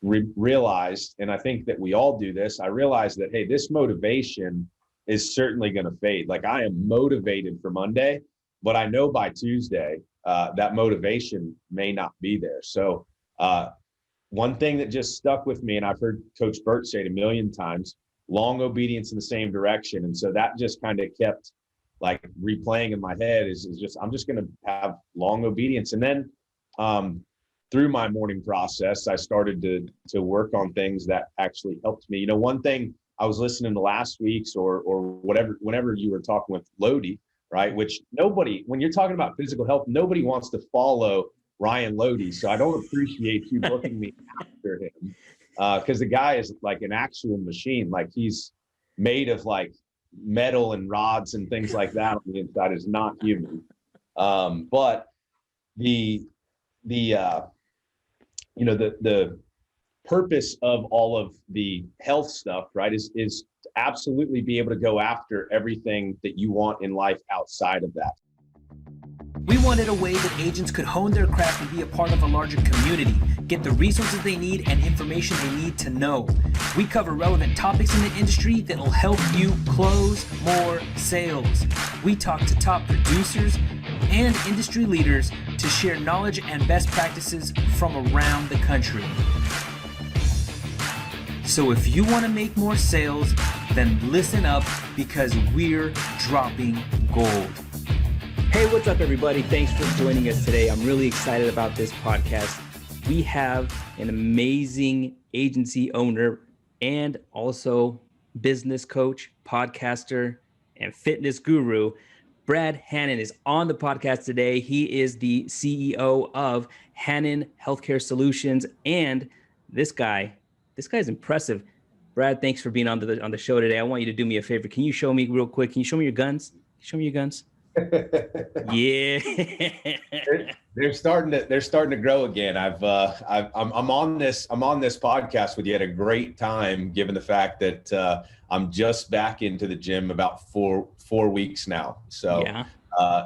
realized, and I think that we all do this, I realized that, hey, this motivation is certainly going to fade. Like I am motivated for Monday, but I know by Tuesday, that motivation may not be there. So one thing that just stuck with me, and I've heard Coach Burt say it a million times, long obedience in the same direction. And so that just kind of kept like replaying in my head is just, I'm just going to have long obedience. And then through my morning process, I started to work on things that actually helped me. You know, one thing I was listening to last week's or whatever, whenever you were talking with Lodi, right? Which nobody, when you're talking about physical health, nobody wants to follow Ryan Lodi. So I don't appreciate you booking me after him because the guy is like an actual machine. Like he's made of like metal and rods and things like that on the inside, is not human. But the you know, the purpose of all of the health stuff, right, is to absolutely be able to go after everything that you want in life outside of that. We wanted a way that agents could hone their craft and be a part of a larger community, get the resources they need and information they need to know. We cover relevant topics in the industry that will help you close more sales. We talk to top producers and industry leaders to share knowledge and best practices from around the country. So if you want to make more sales, then listen up because we're dropping gold. Hey, what's up, everybody? Thanks for joining us today. I'm really excited about this podcast. We have an amazing agency owner and also business coach, podcaster, and fitness guru. Brad Hannon is on the podcast today. He is the CEO of Hannon Healthcare Solutions, and this guy's impressive. Brad, thanks for being on the show today. I want you to do me a favor. Can you show me real quick? Can you show me your guns? Show me your guns. Yeah. they're starting to grow again. I'm on this podcast with you at a great time, given the fact that I'm just back into the gym about four weeks now. So yeah.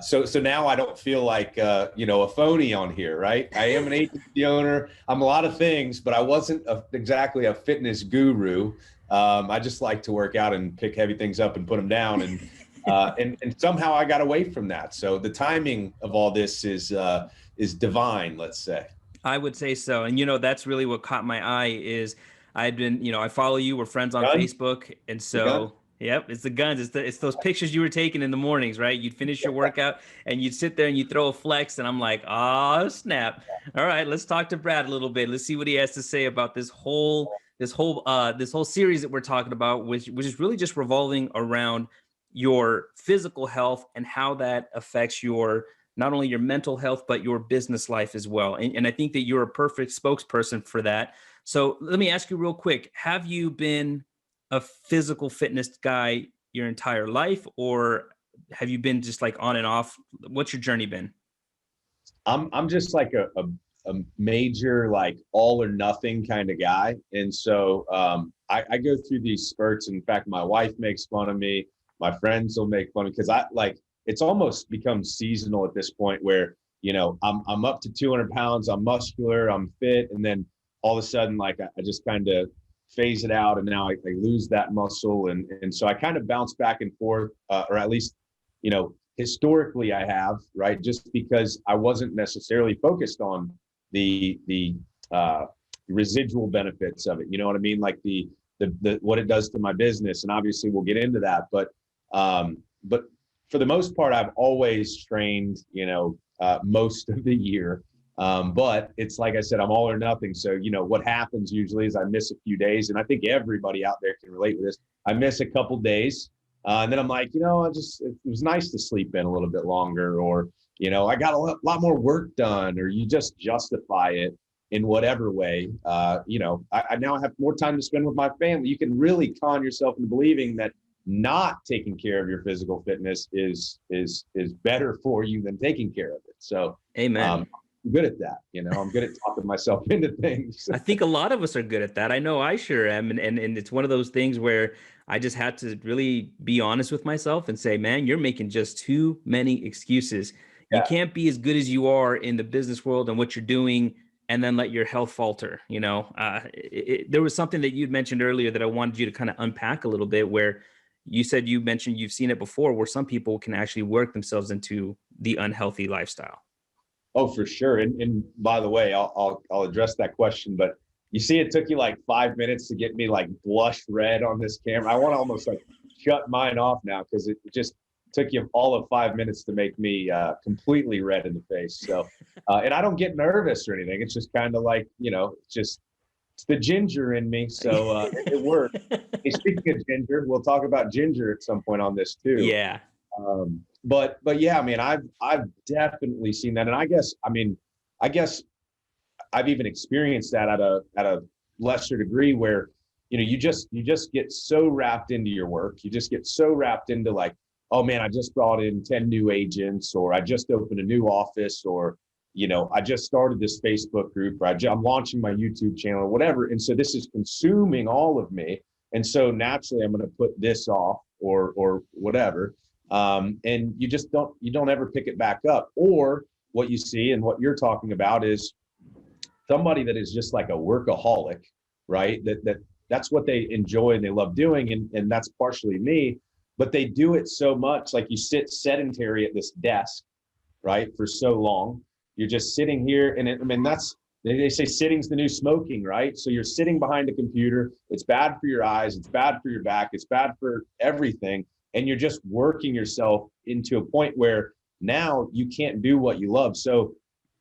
So now I don't feel like a phony on here, right? I am an agency owner. I'm a lot of things, but I wasn't exactly a fitness guru. I just like to work out and pick heavy things up and put them down, and somehow I got away from that. So the timing of all this is divine, let's say. I would say so. And that's really what caught my eye is I'd been, I follow you, we're friends on Facebook. And so, yep, it's the Gunz. It's those pictures you were taking in the mornings, right? You'd finish your workout and you'd sit there and you throw a flex. And I'm like, oh, snap. All right, let's talk to Brad a little bit. Let's see what he has to say about this whole series that we're talking about, which is really just revolving around your physical health and how that affects not only your mental health, but your business life as well. And I think that you're a perfect spokesperson for that. So let me ask you real quick, have you been a physical fitness guy your entire life, or have you been just like on and off? What's your journey been? I'm just like a major, like all or nothing kind of guy. And so I go through these spurts. In fact, my wife makes fun of me. My friends will make fun of me because it's almost become seasonal at this point where, I'm up to 200 pounds, I'm muscular, I'm fit. And then all of a sudden, like I just kind of phase it out. And now I lose that muscle. And so I kind of bounce back and forth, or at least, historically I have, right? Just because I wasn't necessarily focused on the residual benefits of it. You know what I mean? Like the what it does to my business. And obviously we'll get into that, but for the most part, I've always trained, most of the year. But it's like I said, I'm all or nothing. So, what happens usually is I miss a few days, and I think everybody out there can relate with this. I miss a couple days, and then I'm like, it was nice to sleep in a little bit longer, or, I got a lot more work done, or you just justify it in whatever way. I now have more time to spend with my family. You can really con yourself into believing that not taking care of your physical fitness is better for you than taking care of it. So, amen. I'm good at that. I'm good at talking myself into things. I think a lot of us are good at that. I know I sure am. And it's one of those things where I just had to really be honest with myself and say, man, you're making just too many excuses. Yeah. You can't be as good as you are in the business world and what you're doing and then let your health falter. There was something that you'd mentioned earlier that I wanted you to kind of unpack a little bit, where you mentioned you've seen it before, where some people can actually work themselves into the unhealthy lifestyle. Oh, for sure. And by the way, I'll address that question, but you see, it took you like 5 minutes to get me like blush red on this camera. I want to almost like shut mine off now, because it just took you all of 5 minutes to make me completely red in the face. So, and I don't get nervous or anything. It's just kind of like, it's the ginger in me. So it works. Hey, speaking of ginger, we'll talk about ginger at some point on this too. Yeah. But yeah, I mean, I've definitely seen that. And I guess I've even experienced that at a lesser degree, where, you just get so wrapped into your work. You just get so wrapped into like, oh man, I just brought in 10 new agents, or I just opened a new office, or, I just started this Facebook group, or I'm launching my YouTube channel, or whatever. And so this is consuming all of me. And so naturally I'm going to put this off or whatever. And you don't ever pick it back up. Or what you see and what you're talking about is somebody that is just like a workaholic, right? That's what they enjoy and they love doing. And that's partially me, but they do it so much. Like, you sit sedentary at this desk, right, for so long. You're just sitting here, and they say sitting's the new smoking, right? So you're sitting behind a computer. It's bad for your eyes. It's bad for your back. It's bad for everything. And you're just working yourself into a point where now you can't do what you love. So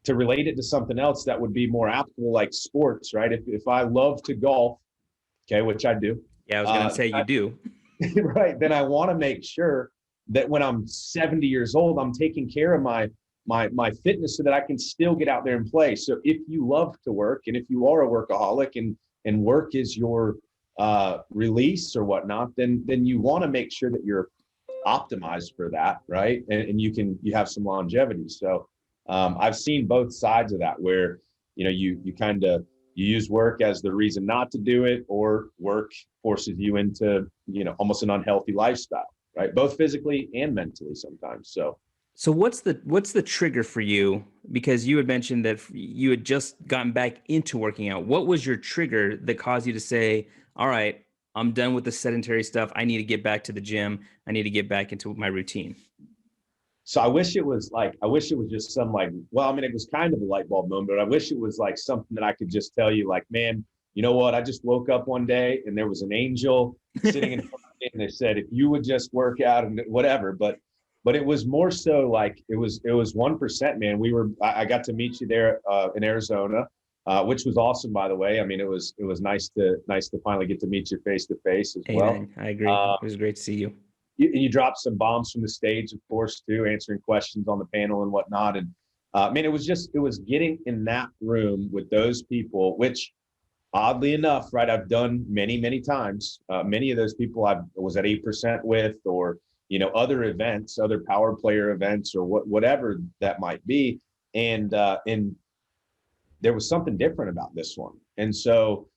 to relate it to something else that would be more applicable, like sports, right? If I love to golf, okay, which I do. Yeah, I was going to say you do. Right. Then I want to make sure that when I'm 70 years old, I'm taking care of my fitness so that I can still get out there and play. So if you love to work, and if you are a workaholic, and work is your release or whatnot, then you want to make sure that you're optimized for that, right? And you have some longevity. So I've seen both sides of that, where you use work as the reason not to do it, or work forces you into almost an unhealthy lifestyle, right? Both physically and mentally sometimes. So what's the trigger for you? Because you had mentioned that you had just gotten back into working out. What was your trigger that caused you to say, all right, I'm done with the sedentary stuff. I need to get back to the gym. I need to get back into my routine. So I wish it was just some like, well, I mean, it was kind of a light bulb moment, but I wish it was like something that I could just tell you, like, man, you know what? I just woke up one day and there was an angel sitting in front of me, and they said, if you would just work out and whatever. But it was more so like, it was 1%, man. I got to meet you there in Arizona, which was awesome, by the way. I mean, it was nice to finally get to meet you face to face as well. Amen. I agree. It was great to see you. You dropped some bombs from the stage, of course, too, answering questions on the panel and whatnot. And it was getting in that room with those people, which oddly enough, right, I've done many, many times. Many of those people I was at 8% with, or, other events, other power player events, or whatever that might be. And there was something different about this one. And so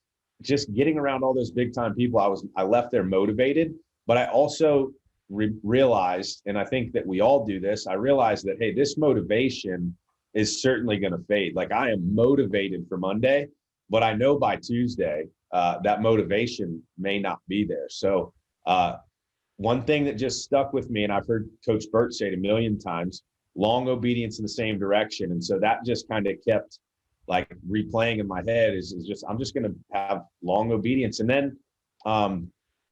just getting around all those big time people, I left there motivated, but I also realized, and I think that we all do this, I realized that, hey, this motivation is certainly going to fade. Like, I am motivated for Monday, but I know by Tuesday, that motivation may not be there. So one thing that just stuck with me, and I've heard Coach Burt say it a million times, long obedience in the same direction. And so that just kind of kept like replaying in my head is just, I'm just going to have long obedience. And then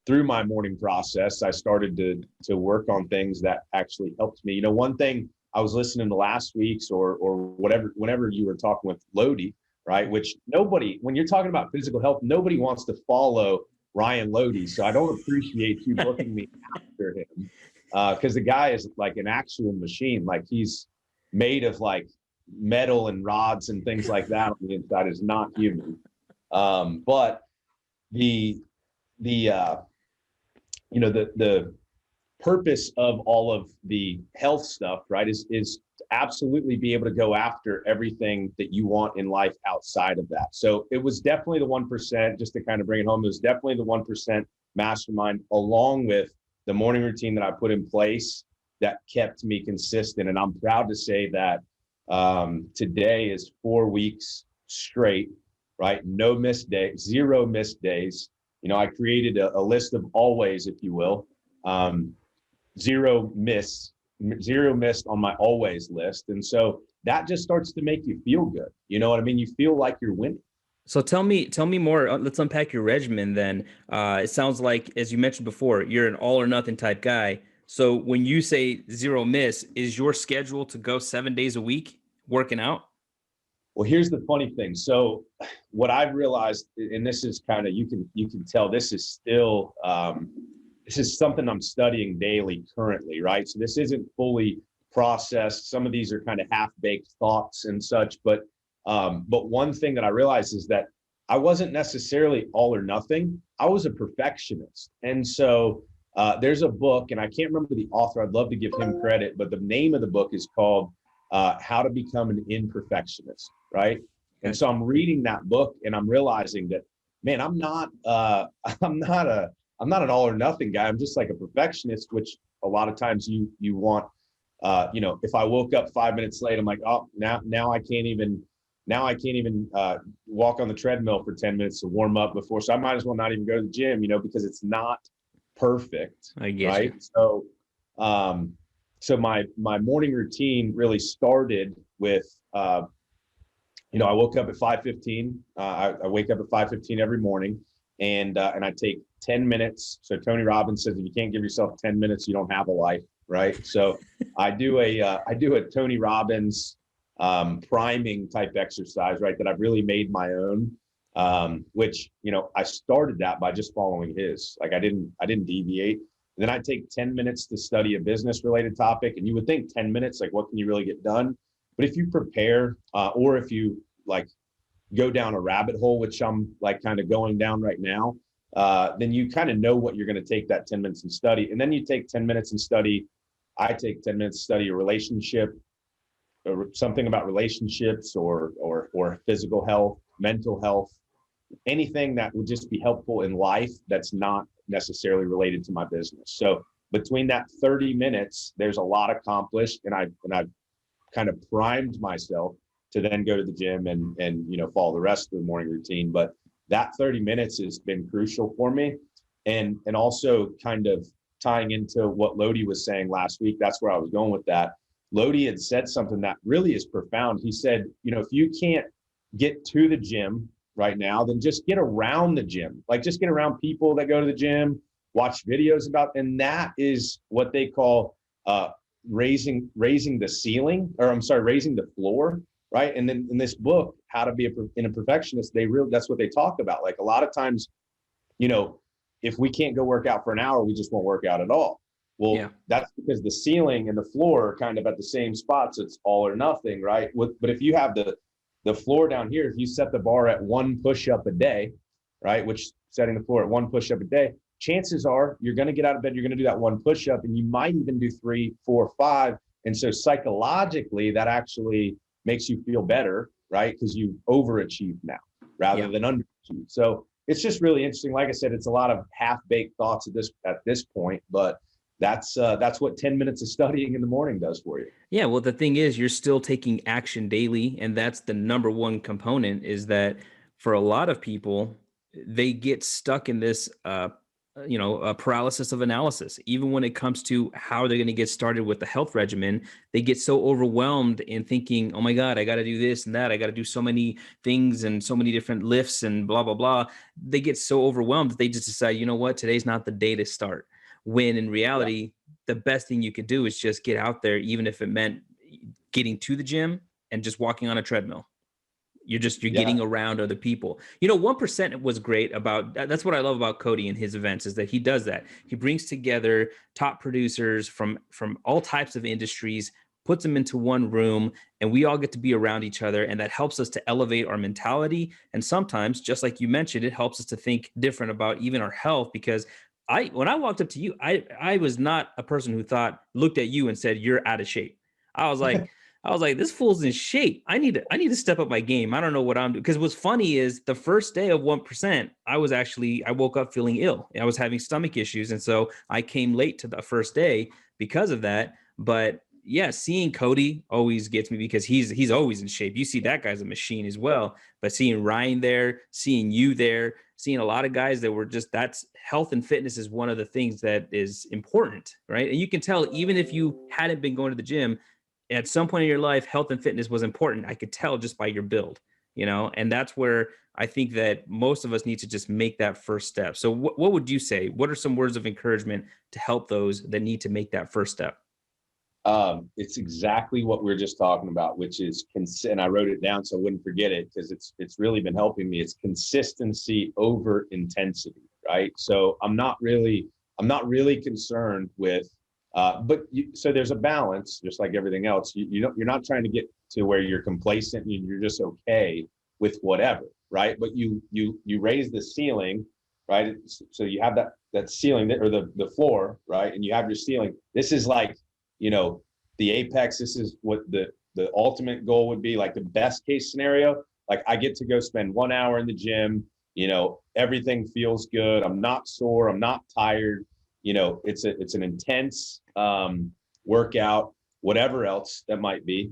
through my morning process, I started to work on things that actually helped me. One thing I was listening to last week's or whenever you were talking with Lodi, right? Which when you're talking about physical health, nobody wants to follow Ryan Lodi. So I don't appreciate you booking me after him, because the guy is like an actual machine. Like, he's made of like metal and rods and things like that on the inside, is not human. But the purpose of all of the health stuff, right, is to absolutely be able to go after everything that you want in life outside of that. So it was definitely the 1%, just to kind of bring it home. It was definitely the 1% mastermind, along with the morning routine that I put in place that kept me consistent. And I'm proud to say that today is 4 weeks straight, right? No missed days, 0 missed days. I created a list of always, if you will, zero miss, 0 missed on my always list. And so that just starts to make you feel good. You know what I mean? You feel like you're winning. So tell me more. Let's unpack your regimen then. It sounds like, as you mentioned before, you're an all or nothing type guy. So when you say 0 miss, is your schedule to go 7 days a week working out? Well, here's the funny thing. So what I've realized, and this is kind of, you can tell this is still, this is something I'm studying daily currently, right? So this isn't fully processed. Some of these are kind of half-baked thoughts and such, but one thing that I realized is that I wasn't necessarily all or nothing. I was a perfectionist. And so there's a book, and I can't remember the author. I'd love to give him credit, but the name of the book is called How to Become an Imperfectionist, right? And so I'm reading that book, and I'm realizing that, man, I'm not I'm not an all or nothing guy. I'm just like a perfectionist, which a lot of times you want. If I woke up 5 minutes late, I'm like, oh, now I can't even walk on the treadmill for 10 minutes to warm up before. So I might as well not even go to the gym, because it's not perfect. I get right. You. So my morning routine really started with, I woke up at 5:15. I wake up at 5:15 every morning, and I take 10 minutes. So Tony Robbins says, if you can't give yourself 10 minutes, you don't have a life. Right. So I do a Tony Robbins priming type exercise, right, that I've really made my own, which, I started that by just following his. Like I didn't deviate. And then I take 10 minutes to study a business related topic, and you would think 10 minutes, like what can you really get done? But if you prepare, or if you like go down a rabbit hole, which I'm like kind of going down right now, then you kind of know what you're going to take that 10 minutes and study. And then you take 10 minutes and study. I take 10 minutes to study a relationship, or something about relationships, or physical health, mental health, anything that would just be helpful in life that's not necessarily related to my business. So between that 30 minutes, there's a lot accomplished, and I've kind of primed myself to then go to the gym and follow the rest of the morning routine. But that 30 minutes has been crucial for me, and also kind of tying into what Lodi was saying last week. That's where I was going with that. Lodi had said something that really is profound. He said, if you can't get to the gym right now, then just get around the gym. Like just get around people that go to the gym, watch videos about, and that is what they call raising the ceiling, or I'm sorry, raising the floor, right? And then in this book, How to Be a Perfectionist, that's what they talk about. Like a lot of times, if we can't go work out for an hour, we just won't work out at all. Well, yeah. That's because the ceiling and the floor are kind of at the same spots. It's all or nothing, right? But if you have the floor down here, if you set the bar at 1 push-up a day, right, which setting the floor at 1 push-up a day, chances are you're going to get out of bed, you're going to do that 1 push-up, and you might even do 3, 4, 5. And so psychologically, that actually makes you feel better, right? Because you overachieved now rather than underachieved. So it's just really interesting. Like I said, it's a lot of half-baked thoughts at this point, but that's what 10 minutes of studying in the morning does for you. Yeah. Well, the thing is, you're still taking action daily. And that's the number one component, is that for a lot of people, they get stuck in this, a paralysis of analysis. Even when it comes to how they're going to get started with the health regimen, they get so overwhelmed in thinking, oh my God, I got to do this and that. I got to do so many things and so many different lifts and blah, blah, blah. They get so overwhelmed that they just decide, you know what, today's not the day to start. When in reality, the best thing you could do is just get out there, even if it meant getting to the gym and just walking on a treadmill. You're getting around other people. 1% was great about, that's what I love about Cody and his events, is that he does that. He brings together top producers from all types of industries, puts them into one room, and we all get to be around each other. And that helps us to elevate our mentality. And sometimes, just like you mentioned, it helps us to think different about even our health, because when I walked up to you, I was not a person who looked at you and said, you're out of shape. I was like, this fool's in shape. I need to step up my game. I don't know what I'm doing. Because what's funny is the first day of 1%, I woke up feeling ill. I was having stomach issues. And so I came late to the first day because of that. But yeah, seeing Cody always gets me because he's always in shape. You see that guy's a machine as well. But seeing Ryan there, seeing you there, seeing a lot of guys that were just, that's health and fitness is one of the things that is important, right? And you can tell even if you hadn't been going to the gym, at some point in your life, health and fitness was important. I could tell just by your build, and that's where I think that most of us need to just make that first step. So what would you say? What are some words of encouragement to help those that need to make that first step? It's exactly what we were just talking about, which is and I wrote it down so I wouldn't forget it because it's really been helping me. It's consistency over intensity, right? So I'm not really concerned with, so there's a balance, just like everything else. You're not trying to get to where you're complacent and you're just okay with whatever, right? But you raise the ceiling, right? So you have that ceiling or the floor, right? And you have your ceiling. This is like, the apex. This is what the ultimate goal would be, like the best case scenario. Like I get to go spend 1 hour in the gym, everything feels good. I'm not sore. I'm not tired. It's an intense workout, whatever else that might be.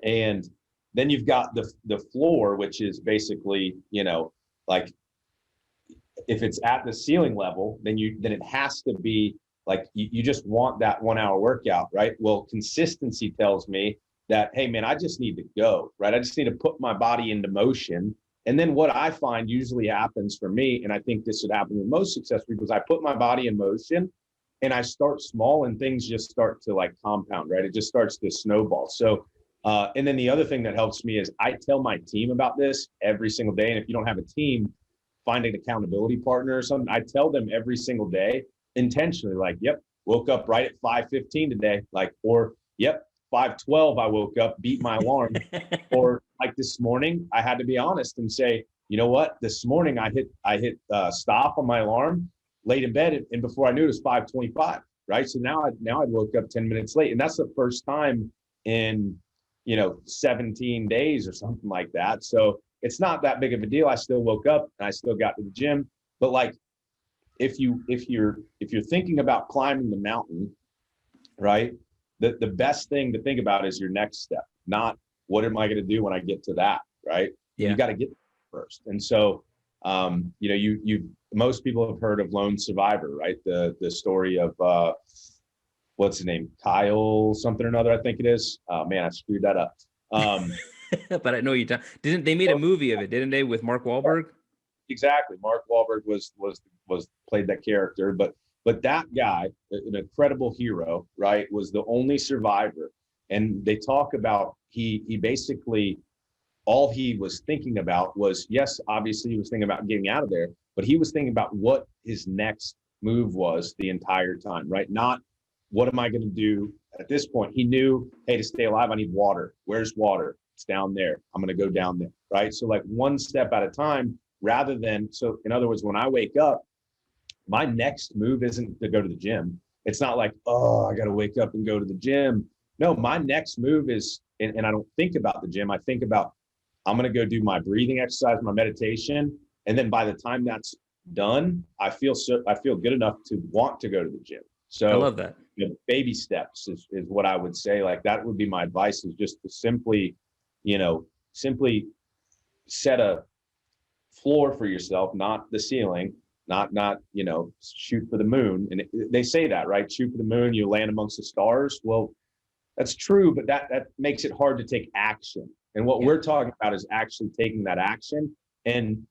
And then you've got the floor, which is basically, like if it's at the ceiling level, then it has to be like you just want that 1 hour workout, right? Well, consistency tells me that, hey man, I just need to go, right? I just need to put my body into motion. And then what I find usually happens for me, and I think this would happen with most successful people, is I put my body in motion and I start small and things just start to like compound, right? It just starts to snowball. So, and then the other thing that helps me is I tell my team about this every single day. And if you don't have a team, find an accountability partner or something. I tell them every single day, intentionally, like, yep, woke up right at 5:15 today, like, or yep, 5:12 I woke up, beat my alarm. Or like this morning, I had to be honest and say, you know what, this morning I hit stop on my alarm, laid in bed, and before I knew it was 5:25, right? So now I woke up 10 minutes late, and that's the first time in 17 days or something like that. So it's not that big of a deal. I still woke up and I still got to the gym. But like if you're thinking about climbing the mountain, right, the best thing to think about is your next step, not what am I going to do when I get to that, right? You got to get there first. And so most people have heard of Lone Survivor, right? The story of what's his name, Kyle something or another, I think it is. Man, I screwed that up. But I know you didn't. They made a movie of it, didn't they, with Mark Wahlberg? Exactly. Mark Wahlberg was played that character, but that guy, an incredible hero, right, was the only survivor. And they talk about he basically, all he was thinking about was, yes, obviously he was thinking about getting out of there, but he was thinking about what his next move was the entire time, right? Not what am I going to do at this point. He knew, hey, to stay alive, I need water. Where's water? It's down there. I'm going to go down there, right? So like one step at a time, rather than, so in other words, when I wake up, my next move isn't to go to the gym. It's not like, oh, I got to wake up and go to the gym. No, my next move is, and I don't think about the gym. I think about, I'm going to go do my breathing exercise, my meditation. And then by the time that's done, I feel good enough to want to go to the gym. So I love that. Baby steps is what I would say. Like that would be my advice, is just to simply set a floor for yourself, not the ceiling, not shoot for the moon. And they say that, right? Shoot for the moon, you land amongst the stars. Well, that's true, but that makes it hard to take action. And what we're talking about is actually taking that action, and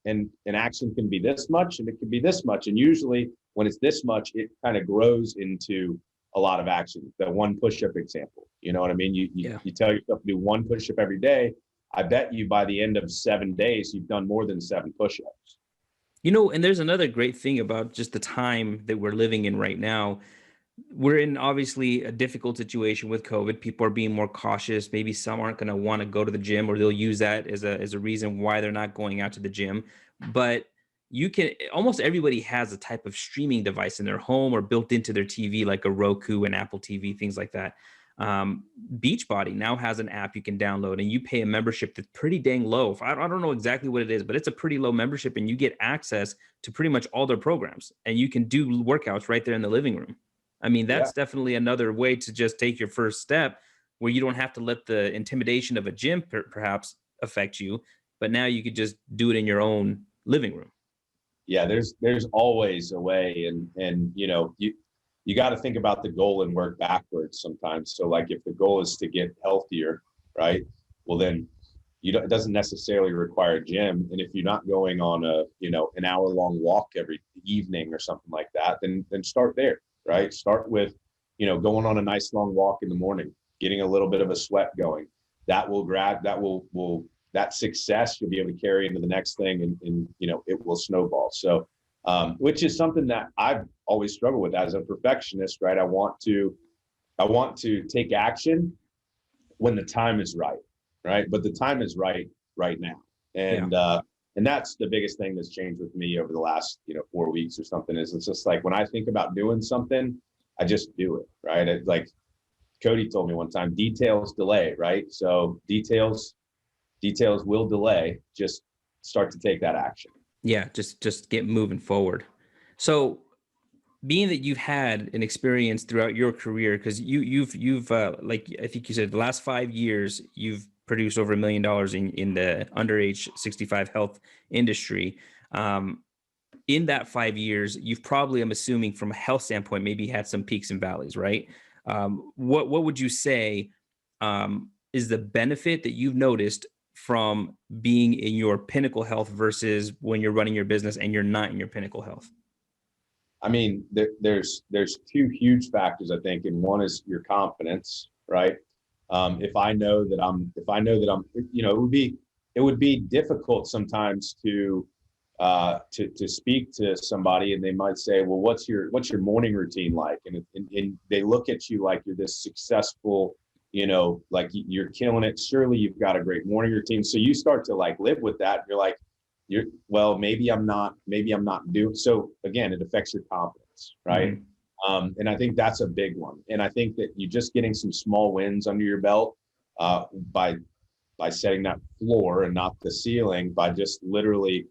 action can be this much and it can be this much. And usually when it's this much, it kind of grows into a lot of action. The one push-up example, you know what I mean? You tell yourself to do one push-up every day. I bet you by the end of 7 days, you've done more than 7 push-ups. And there's another great thing about just the time that we're living in right now. We're in obviously a difficult situation with COVID. People are being more cautious. Maybe some aren't going to want to go to the gym, or they'll use that as a reason why they're not going out to the gym. But almost everybody has a type of streaming device in their home or built into their TV, like a Roku and Apple TV, things like that. Beachbody now has an app you can download, and you pay a membership that's pretty dang low. I don't know exactly what it is, but it's a pretty low membership, and you get access to pretty much all their programs, and you can do workouts right there in the living room. I mean, Yeah. that's definitely another way to just take your first step where you don't have to let the intimidation of a gym perhaps affect you, but now you could just do it in your own living room. Yeah, there's always a way, and you got to think about the goal and work backwards sometimes. So like if the goal is to get healthier, right? Well, then it doesn't necessarily require a gym. And if you're not going on an hour long walk every evening or something like that, then start there, right? Start with, going on a nice long walk in the morning, getting a little bit of a sweat going. That success you'll be able to carry into the next thing, and it will snowball. So which is something that I've always struggled with as a perfectionist, right? I want to take action when the time is right? But the time is right now. And Yeah. and that's the biggest thing that's changed with me over the last 4 weeks or something. Is it's just like when I think about doing something, I just do it, right? Like Cody told me one time, details delay, right? So details will delay. Just start to take that action. Yeah, just get moving forward. So being that you've had an experience throughout your career, because you've like I think you said the last 5 years you've produced over $1 million in the underage 65 health industry. In that 5 years, you've probably, I'm assuming, from a health standpoint, maybe had some peaks and valleys, right? What would you say is the benefit that you've noticed from being in your pinnacle health versus when you're running your business and you're not in your pinnacle health? I mean, there's two huge factors, I think, and one is your confidence, right? If I know that I'm, it would be difficult sometimes to speak to somebody, and they might say, well, what's your morning routine like? And they look at you like you're this successful, like you're killing it. Surely you've got a great morning routine. So you start to like live with that. You're like, well, maybe I'm not doing. So again, it affects your confidence, right? And I think that's a big one. And I think that you just getting some small wins under your belt by setting that floor and not the ceiling, by just literally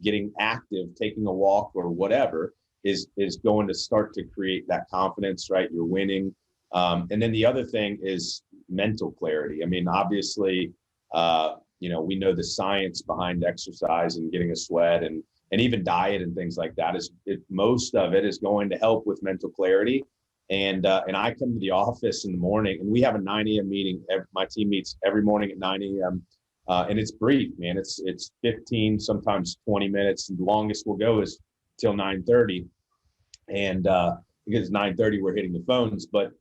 getting active, taking a walk or whatever is going to start to create that confidence, right? You're winning. And then the other thing is mental clarity. I mean, obviously, we know the science behind exercise and getting a sweat and even diet and things like that most of it is going to help with mental clarity. And I come to the office in the morning and we have a 9 a.m. meeting. My team meets every morning at 9 a.m. And it's brief, man. It's 15, sometimes 20 minutes. The longest we'll go is till 9:30. And because 9:30 we're hitting the phones, but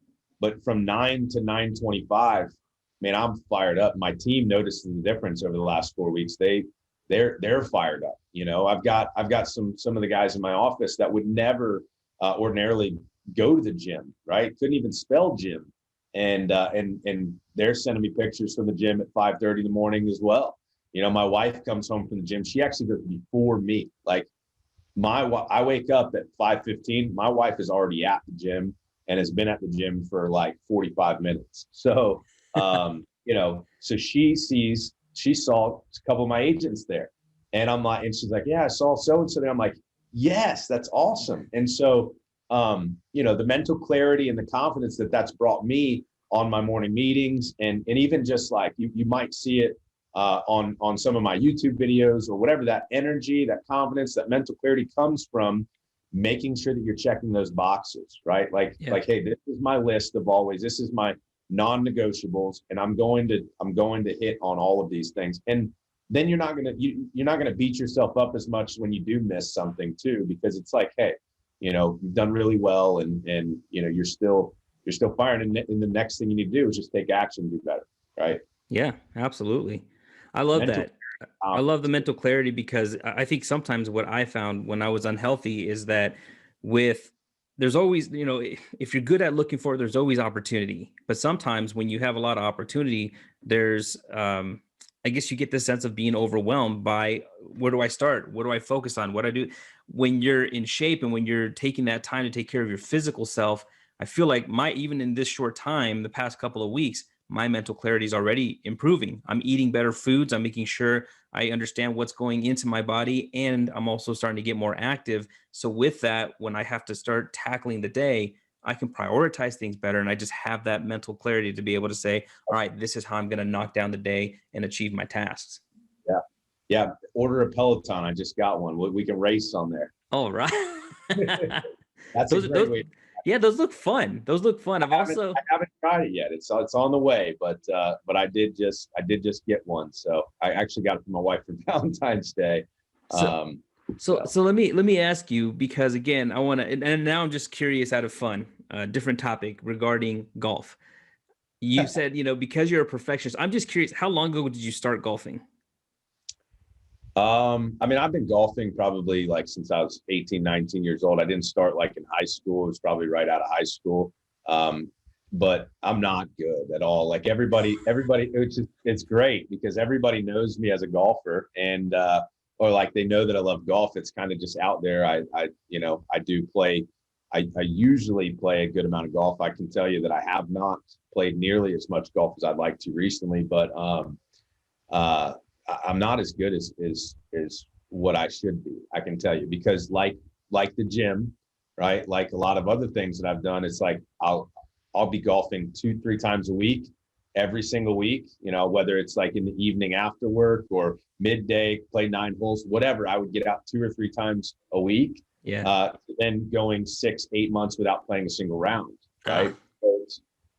from 9 to 9:25, man, I'm fired up. My team notices the difference over the last 4 weeks. They're fired up. I've got some of the guys in my office that would never ordinarily go to the gym, right? Couldn't even spell gym. And they're sending me pictures from the gym at 5:30 in the morning as well. My wife comes home from the gym. She actually goes before me. Like I wake up at 5:15. My wife is already at the gym and has been at the gym for like 45 minutes. So, so she saw a couple of my agents there, and I'm like, and she's like, yeah, I saw so-and-so there. I'm like, yes, that's awesome. And so, the mental clarity and the confidence that's brought me on my morning meetings, and even just like you might see it on some of my YouTube videos or whatever, that energy, that confidence, that mental clarity comes from making sure that you're checking those boxes, right? Like, hey, this is my list of always, this is my non-negotiables, and I'm going to hit on all of these things. And then you're not gonna beat yourself up as much when you do miss something too, because it's like, hey, you've done really well, and you're still firing, and the next thing you need to do is just take action, do better, right? Yeah, absolutely. I love that. I love the mental clarity, because I think sometimes what I found when I was unhealthy is that there's always, if you're good at looking for it, there's always opportunity. But sometimes when you have a lot of opportunity, there's, I guess you get this sense of being overwhelmed by, where do I start? What do I focus on? What do I do? When you're in shape and when you're taking that time to take care of your physical self, I feel like even in this short time, the past couple of weeks, my mental clarity is already improving. I'm eating better foods. I'm making sure I understand what's going into my body, and I'm also starting to get more active. So with that, when I have to start tackling the day, I can prioritize things better, and I just have that mental clarity to be able to say, all right, this is how I'm going to knock down the day and achieve my tasks. Yeah. Yeah. Order a Peloton. I just got one. We can race on there. All right. That's a great way. Yeah, those look fun. Those look fun. I haven't tried it yet. It's on the way, but I did just get one. So I actually got it for my wife for Valentine's Day. So let me ask you, because again, I want to, and now I'm just curious out of fun, different topic regarding golf. You said, because you're a perfectionist, I'm just curious, how long ago did you start golfing? I mean, I've been golfing probably like since I was 18, 19 years old. I didn't start like in high school. It was probably right out of high school. But I'm not good at all. Like everybody, it's great because everybody knows me as a golfer, and, or like they know that I love golf. It's kind of just out there. I do play. I usually play a good amount of golf. I can tell you that I have not played nearly as much golf as I'd like to recently, but, I'm not as good as what I should be. I can tell you, because like the gym, right? Like a lot of other things that I've done, it's like I'll be golfing 2-3 times a week, every single week, whether it's like in the evening after work or midday, play 9 holes, whatever. I would get out 2 or 3 times a week. Yeah. Then going 6-8 months without playing a single round, right?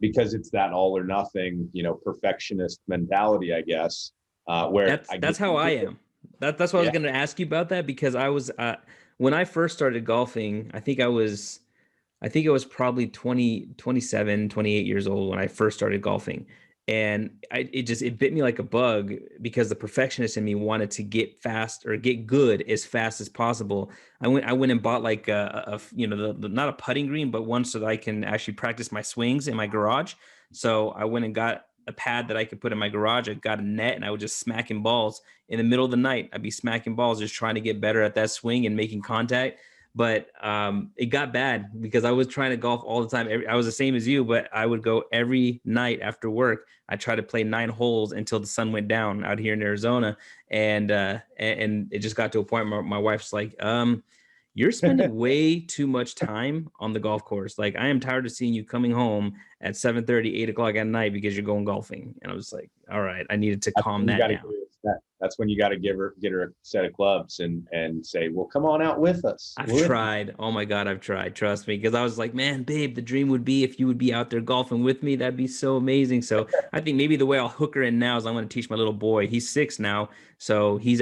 Because it's that all or nothing, perfectionist mentality, I guess. Where that's how I am. That's what I was going to ask you about that, because I was when I first started golfing, I think it was probably 27, 28 years old when I first started golfing. And it bit me like a bug, because the perfectionist in me wanted to get fast or get good as fast as possible. I went and bought like not a putting green, but one so that I can actually practice my swings in my garage. So I went and got a pad that I could put in my garage. I got a net, and I would just smacking balls in the middle of the night. I'd be smacking balls, just trying to get better at that swing and making contact. But it got bad because I was trying to golf all the time. I was the same as you, but I would go every night after work. I tried to play 9 holes until the sun went down out here in Arizona. And it just got to a point where my wife's like, you're spending way too much time on the golf course. Like, I am tired of seeing you coming home at 7:30, 8 o'clock at night because you're going golfing. And I was like, all right, I needed to calm that down. That's when you got to get her a set of clubs and say, well, come on out with us. I've tried. Oh my God, I've tried. Trust me. Because I was like, man, babe, the dream would be if you would be out there golfing with me. That'd be so amazing. So I think maybe the way I'll hook her in now is I'm going to teach my little boy. He's 6 now. So he's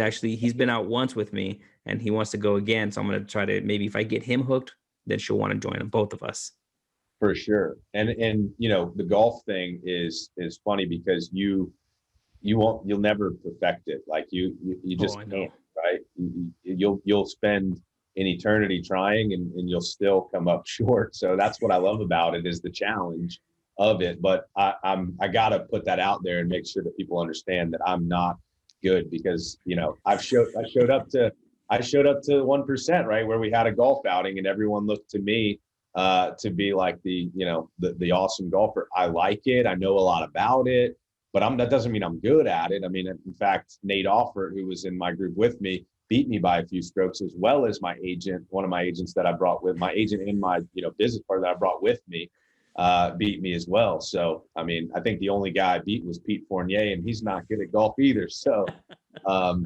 been out once with me and he wants to go again. So I'm going to try to, maybe if I get him hooked, then she'll want to join them, both of us. For sure. And the golf thing is funny because you'll never perfect it. Like you just can't, right? You'll spend an eternity trying and you'll still come up short. So that's what I love about it, is the challenge of it. But I gotta put that out there and make sure that people understand that I'm not good, because I showed up to 1%, right, where we had a golf outing and everyone looked to me to be like the awesome golfer. I like it. I know a lot about it. But that doesn't mean I'm good at it. I mean, in fact, Nate Offert, who was in my group with me, beat me by a few strokes, as well as my agent, one of my agents that I brought with, my agent and my business partner that I brought with me, beat me as well. So, I mean, I think the only guy I beat was Pete Fournier, and he's not good at golf either. So, I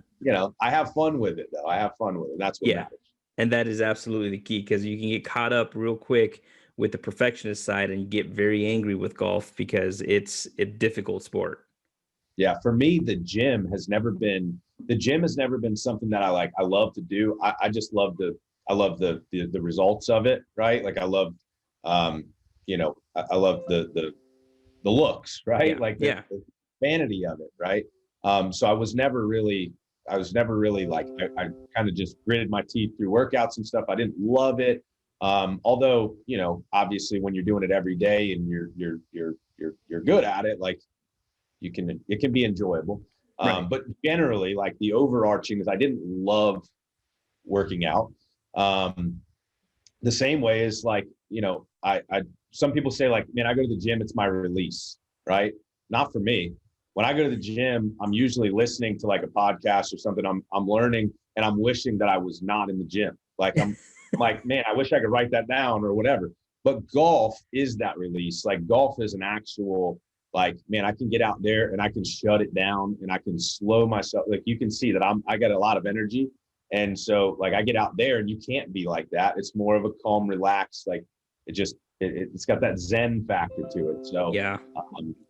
have fun with it, though. I have fun with it. That's what matters. And that is absolutely the key, because you can get caught up real quick with the perfectionist side and get very angry with golf because it's a difficult sport. Yeah. For me, the gym has never been something that I love to do. I just love the results of it. Right. Like I love, I love the looks, right? Yeah. Like the vanity of it. Right. So I was never really like, I kind of just gritted my teeth through workouts and stuff. I didn't love it. Although, obviously when you're doing it every day and you're good at it, like it can be enjoyable. Right. But generally, like the overarching is I didn't love working out. The same way as like, some people say like, man, I go to the gym, it's my release. Right. not for me. When I go to the gym, I'm usually listening to like a podcast or something. I'm learning, and I'm wishing that I was not in the gym. Like I'm like, man, I wish I could write that down or whatever. But golf is that release. Like golf is an actual, like, man, I can get out there and I can shut it down and I can slow myself. Like you can see that I got a lot of energy. And so like I get out there and you can't be like that. It's more of a calm, relaxed, like it's got that Zen factor to it. So, Yeah.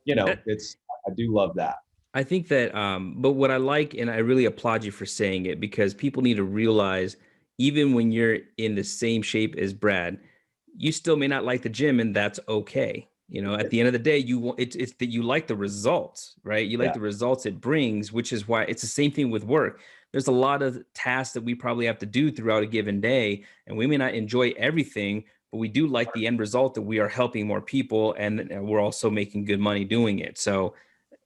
you know, I do love that. I think that, but what I like, and I really applaud you for saying it, because people need to realize, even when you're in the same shape as Brad, you still may not like the gym, and that's okay. You know, at the end of the day, it's that you like the results, right? You like the results it brings, which is why it's the same thing with work. There's a lot of tasks that we probably have to do throughout a given day, and we may not enjoy everything, but we do like the end result that we are helping more people, and we're also making good money doing it. So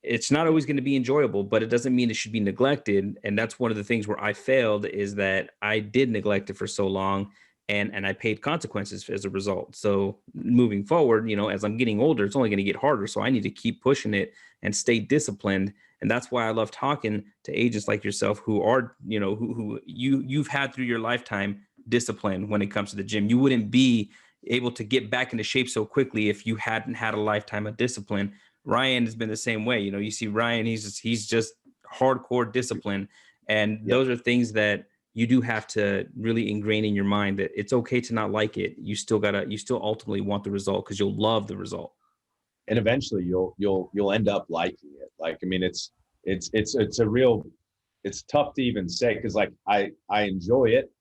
it's not always going to be enjoyable, but it doesn't mean it should be neglected. And that's one of the things where I failed, is that I did neglect it for so long, and I paid consequences as a result. So moving forward, you know, as I'm getting older, it's only going to get harder. So I need to keep pushing it and stay disciplined. And that's why I love talking to agents like yourself, who are, you know, who you've had through your lifetime discipline when it comes to the gym. You wouldn't be able to get back into shape so quickly if you hadn't had a lifetime of discipline. Ryan has been the same way. You know, you see Ryan, he's just hardcore discipline. And those are things that you do have to really ingrain in your mind, that it's okay to not like it. You still ultimately want the result, because you'll love the result. And eventually you'll end up liking it. Like, I mean, it's a real, it's tough to even say, because like I enjoy it,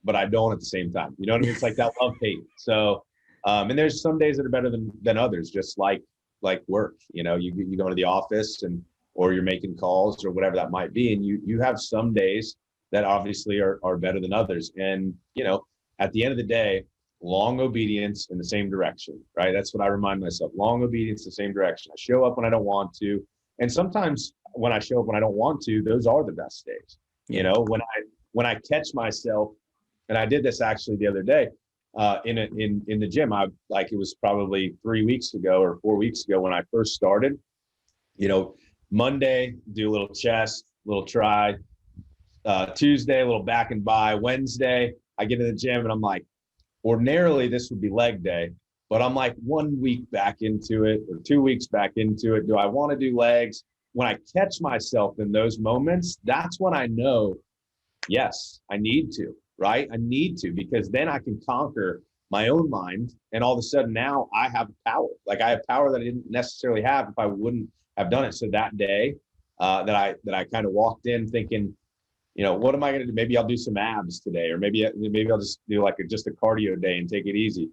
but I don't at the same time. You know what I mean? It's like that love hate. So, and there's some days that are better than others, just like work. You know, you go to the office or you're making calls or whatever that might be, and you have some days that obviously are better than others. And, you know, at the end of the day, long obedience in the same direction, right? That's what I remind myself. Long obedience in the same direction. I show up when I don't want to. And sometimes when I show up when I don't want to, those are the best days. You know, when I catch myself, and I did this actually the other day, in the gym. It was probably 3 weeks ago or 4 weeks ago when I first started. You know, Monday, do a little chest, little tri. Tuesday, a little back and bi. Wednesday, I get in the gym and I'm like, ordinarily this would be leg day, but I'm like 1 week back into it or 2 weeks back into it. Do I want to do legs? When I catch myself in those moments, that's when I know, yes, I need to, right? I need to, because then I can conquer my own mind. And all of a sudden now I have power. Like I have power that I didn't necessarily have if I wouldn't have done it. So that day that I kind of walked in thinking, you know, what am I going to do? Maybe I'll do some abs today, or maybe I'll just do like just a cardio day and take it easy,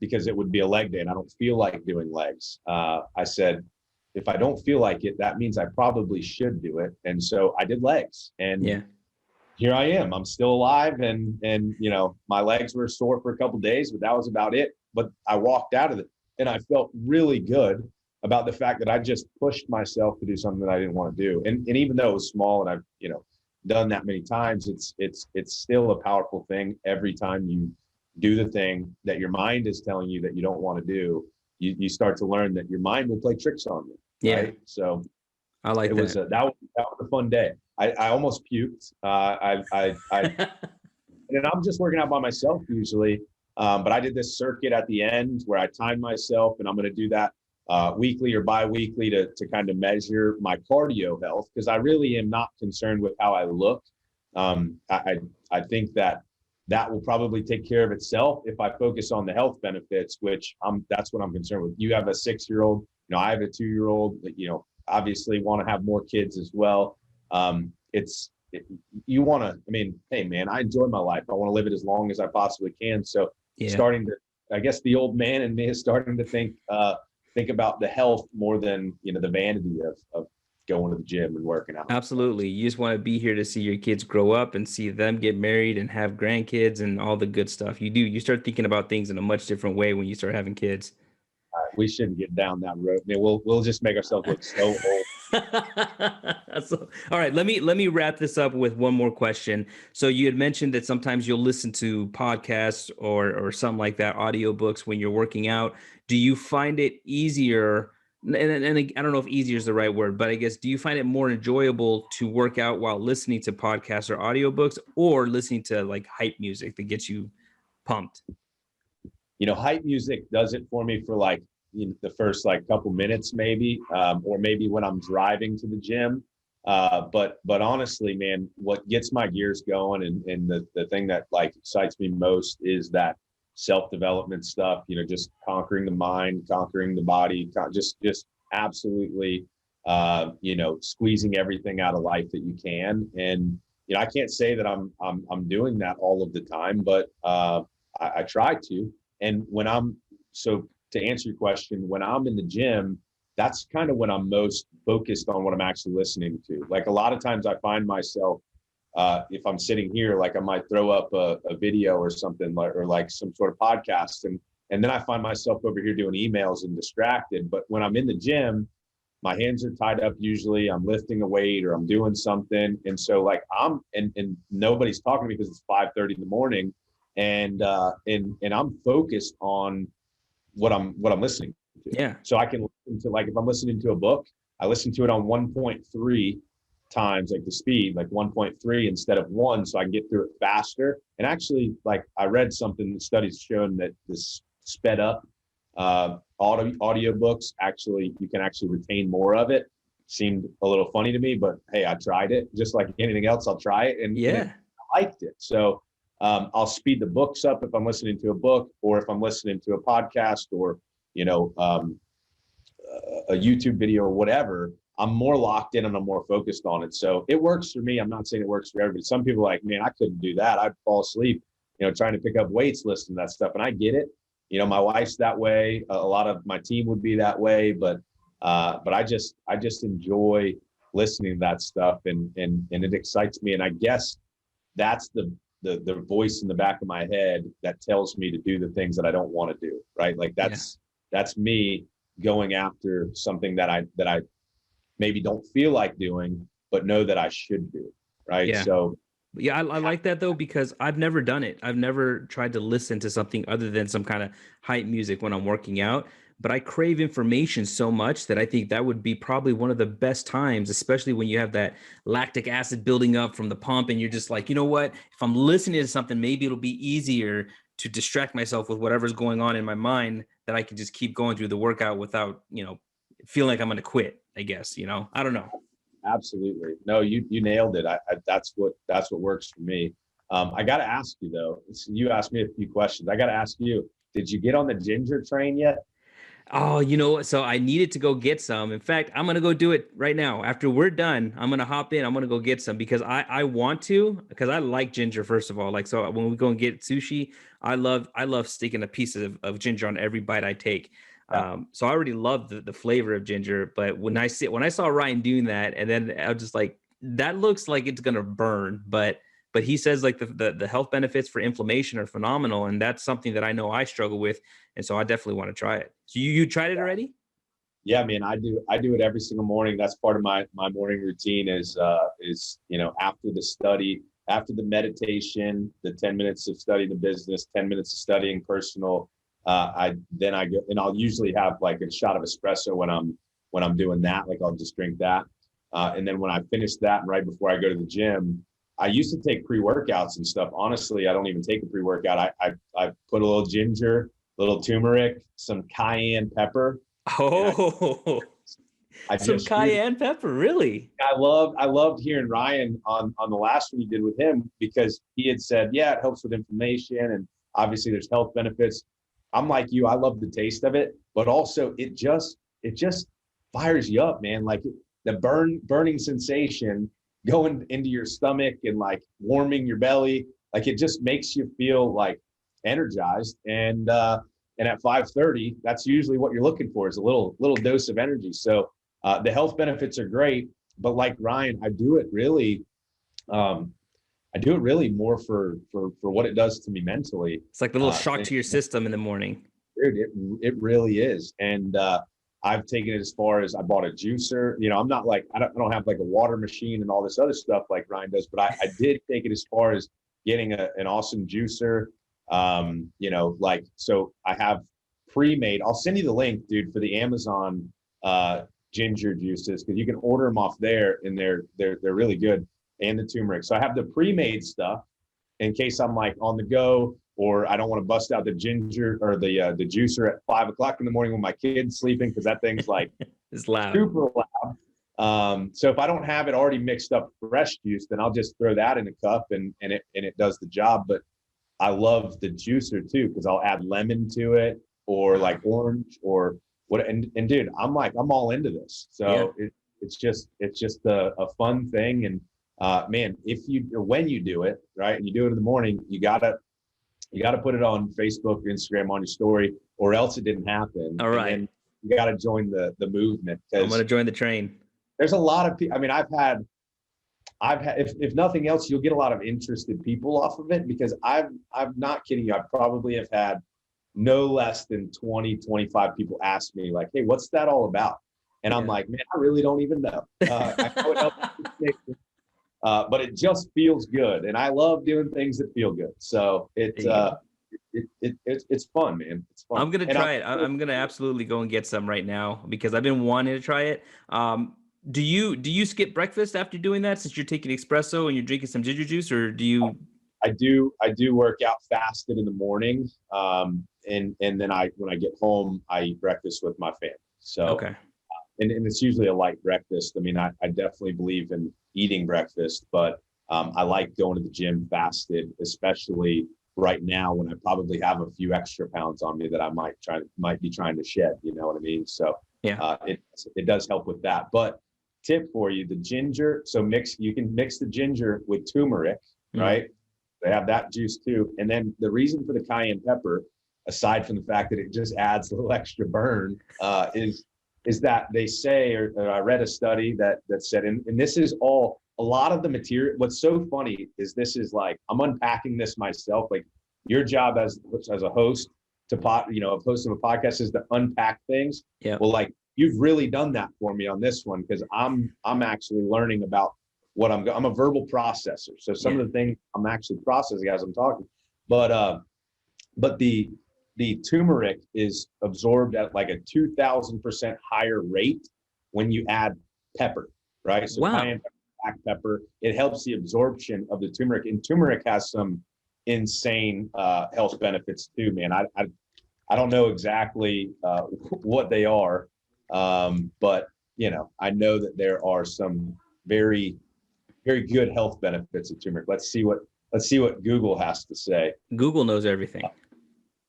because it would be a leg day and I don't feel like doing legs. I said, if I don't feel like it, that means I probably should do it. And so I did legs, and here I am. I'm still alive, and you know, my legs were sore for a couple of days, but that was about it. But I walked out of it and I felt really good about the fact that I just pushed myself to do something that I didn't want to do. And even though it was small and I've, you know, done that many times, it's still a powerful thing. Every time you do the thing that your mind is telling you that you don't want to do, you start to learn that your mind will play tricks on you. Right? So I like it. That was a fun day. I almost puked. And I'm just working out by myself usually. But I did this circuit at the end where I timed myself, and I'm going to do that weekly or bi-weekly to kind of measure my cardio health, because I really am not concerned with how I look. I think that will probably take care of itself if I focus on the health benefits, which that's what I'm concerned with. You have a 6-year-old, you know, I have a 2-year-old, you know, obviously want to have more kids as well. You want to, I mean, hey man, I enjoy my life. I want to live it as long as I possibly can. So starting to, I guess the old man in me is starting to think about the health more than, you know, the vanity of going to the gym and working out. Absolutely. You just want to be here to see your kids grow up and see them get married and have grandkids and all the good stuff. You start thinking about things in a much different way when you start having kids. We shouldn't get down that road. I mean, we'll just make ourselves look so old. So, all right, let me wrap this up with one more question. So you had mentioned that sometimes you'll listen to podcasts or something like that, audiobooks when you're working out. Do you find it easier and I don't know if easier is the right word, but I guess, do you find it more enjoyable to work out while listening to podcasts or audiobooks, or listening to like hype music that gets you pumped? Hype music does it for me for like the first like couple minutes maybe, or maybe when I'm driving to the gym. But honestly, man, what gets my gears going and the thing that like excites me most is that self-development stuff, just conquering the mind, conquering the body, just absolutely, squeezing everything out of life that you can. And, I can't say that I'm doing that all of the time, but I try to. And so to answer your question, when I'm in the gym, that's kind of when I'm most focused on what I'm actually listening to. Like a lot of times I find myself, if I'm sitting here, like I might throw up a video or something, or like some sort of podcast. And then I find myself over here doing emails and distracted. But when I'm in the gym, my hands are tied up. Usually I'm lifting a weight or I'm doing something. And so like and nobody's talking to me because it's 5:30 in the morning. And I'm focused on what I'm listening to. Yeah. So I can listen to, like, if I'm listening to a book, I listen to it on 1.3 times, like the speed, like 1.3 instead of 1, so I can get through it faster. And actually, like I read something, the studies showing that this sped up audiobooks, actually, you can actually retain more of it. Seemed a little funny to me, but hey, I tried it. Just like anything else, I'll try it. And I liked it. So I'll speed the books up if I'm listening to a book, or if I'm listening to a podcast, or a YouTube video or whatever. I'm more locked in and I'm more focused on it. So it works for me. I'm not saying it works for everybody. Some people are like, man, I couldn't do that. I'd fall asleep, trying to pick up weights, listening to that stuff. And I get it. My wife's that way. A lot of my team would be that way, but I just enjoy listening to that stuff, and it excites me. And I guess that's the voice in the back of my head that tells me to do the things that I don't want to do. Right. Like that's me going after something that I maybe don't feel like doing, but know that I should do. Right. Yeah. So yeah, I like that though, because I've never done it. I've never tried to listen to something other than some kind of hype music when I'm working out. But I crave information so much that I think that would be probably one of the best times, especially when you have that lactic acid building up from the pump and you're just like, you know what, if I'm listening to something, maybe it'll be easier to distract myself with whatever's going on in my mind, that I can just keep going through the workout without, feeling like I'm going to quit, I guess, I don't know. Absolutely. No, you nailed it. That's what works for me. I got to ask you though, you asked me a few questions. I got to ask you, did you get on the ginger train yet? Oh, so I needed to go get some. In fact, I'm going to go do it right now. After we're done, I'm going to hop in. I'm going to go get some because I want to, because I like ginger, first of all. Like, so when we go and get sushi, I love sticking a piece of ginger on every bite I take. So I already love the flavor of ginger, but when I saw Ryan doing that, and then I was just like, that looks like it's going to burn, but he says like the health benefits for inflammation are phenomenal. And that's something that I know I struggle with. And so I definitely want to try it. So you tried it already? Yeah, man, I do it every single morning. That's part of my morning routine is after the study, after the meditation, the 10 minutes of studying the business, 10 minutes of studying personal. I go, and I'll usually have like a shot of espresso when I'm doing that. Like I'll just drink that. And then when I finish that, and right before I go to the gym, I used to take pre-workouts and stuff. Honestly, I don't even take a pre-workout. I put a little ginger, little turmeric, some cayenne pepper. Oh, some cayenne pepper, really? I loved hearing Ryan on the last one you did with him, because he had said, yeah, it helps with inflammation, and obviously there's health benefits. I'm like you, I love the taste of it, but also it just fires you up, man. Like the burning sensation going into your stomach and like warming your belly, like it just makes you feel like energized. And at 5:30, that's usually what you're looking for, is a little dose of energy. So the health benefits are great, but like Ryan, I do it really more for what it does to me mentally. It's like the little shock to your system in the morning. Dude, it really is. And I've taken it as far as I bought a juicer. I'm not like, I don't have like a water machine and all this other stuff like Ryan does, but I did take it as far as getting an awesome juicer. So I have pre-made, I'll send you the link, dude, for the Amazon ginger juices, because you can order them off there, and they're really good, and the turmeric. So I have the pre-made stuff in case I'm like on the go, or I don't want to bust out the ginger or the juicer at 5 o'clock in the morning when my kid's sleeping, because that thing's like it's loud, super loud. So if I don't have it already mixed up fresh juice, then I'll just throw that in a cup, and it does the job. But I love the juicer too, because I'll add lemon to it, or like orange, or what. And dude, I'm all into this. So it's just a fun thing. And man, when you do it right, and you do it in the morning, you gotta put it on Facebook, Instagram, on your story, or else it didn't happen. All right. And you got to join the movement. I'm going to join the train. There's a lot of people. I mean, I've had, if nothing else, you'll get a lot of interested people off of it, because I'm not kidding you. I probably have had no less than 20, 25 people ask me like, hey, what's that all about? And I'm like, man, I really don't even know. I know it helps, but it just feels good. And I love doing things that feel good. So it's fun, man. It's fun. I'm going to try it. I'm going to absolutely go and get some right now, because I've been wanting to try it. Do you skip breakfast after doing that, since you're taking espresso and you're drinking some ginger juice, or do you? I do work out fasted in the morning. And then when I get home, I eat breakfast with my family. So, okay. And it's usually a light breakfast. I mean, I definitely believe in eating breakfast, but I like going to the gym fasted, especially right now when I probably have a few extra pounds on me that I might be trying to shed. You know what I mean? So yeah, it does help with that. But tip for you, the ginger. So you can mix the ginger with turmeric, right? They have that juice too. And then the reason for the cayenne pepper, aside from the fact that it just adds a little extra burn, is that they say, or I read a study that said, and this is all, a lot of the material. What's so funny is this is like, I'm unpacking this myself. Like, your job as a host of hosting a podcast is to unpack things. Yeah. Well, like, you've really done that for me on this one, because I'm actually learning about what I'm a verbal processor. So some of the things I'm actually processing as I'm talking, but the turmeric is absorbed at like a 2,000% higher rate when you add pepper, right? So cayenne pepper, black pepper, it helps the absorption of the turmeric, and turmeric has some insane health benefits too, man. I don't know exactly what they are, but I know that there are some very, very good health benefits of turmeric. Let's see what Google has to say. Google knows everything.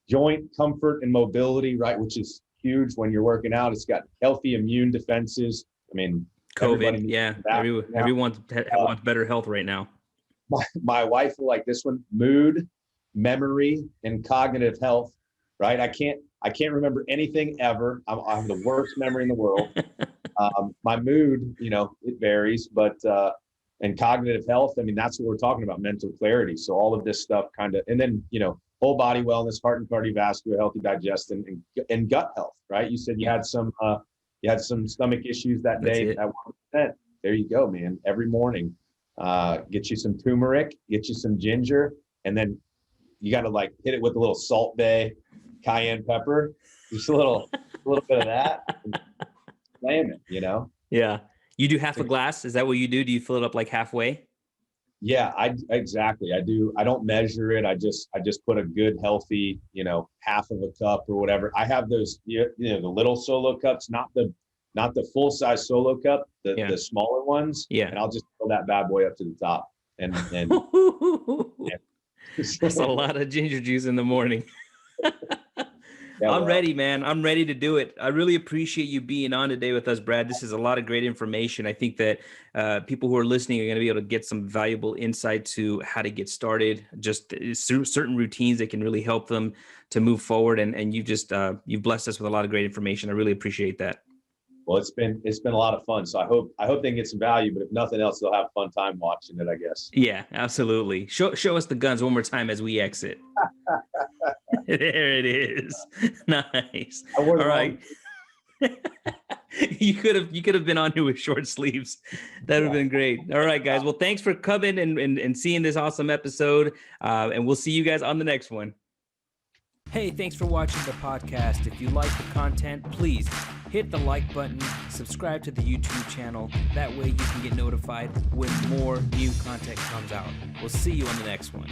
Joint comfort and mobility, right? Which is huge when you're working out. It's got healthy immune defenses. I mean, COVID, yeah. Everyone wants better health right now. My wife will like this one: mood, memory, and cognitive health. Right? I can't remember anything ever. I have the worst memory in the world. My mood, it varies, but and cognitive health. I mean, that's what we're talking about: mental clarity. So all of this stuff kind of, and then whole body wellness, heart and cardiovascular, healthy digestion, and gut health, right? You said you had some stomach issues that day at 1%. There you go, man. Every morning, get you some turmeric, get you some ginger, and then you got to like hit it with a little Salt Bay cayenne pepper, just a little bit of that, and slam it, Yeah. You do half a glass? Is that what you do? Do you fill it up like halfway? Yeah, exactly. I do. I don't measure it. I just put a good healthy, half of a cup or whatever. I have those, the little solo cups, not the full size solo cup, the smaller ones. Yeah. And I'll just fill that bad boy up to the top. And That's a lot of ginger juice in the morning. I'm ready, man. I'm ready to do it. I really appreciate you being on today with us, Brad. This is a lot of great information. I think that people who are listening are going to be able to get some valuable insight to how to get started, just certain routines that can really help them to move forward. And you've blessed us with a lot of great information. I really appreciate that. Well, it's been a lot of fun. So I hope they can get some value, but if nothing else, they'll have a fun time watching it, I guess. Yeah, absolutely. Show us the Gunz one more time as we exit. There it is. Nice. All right. You could have been on here with short sleeves. That would have been great. All right, guys. Well, thanks for coming and seeing this awesome episode. And we'll see you guys on the next one. Hey, thanks for watching the podcast. If you like the content, please hit the like button, subscribe to the YouTube channel. That way you can get notified when more new content comes out. We'll see you on the next one.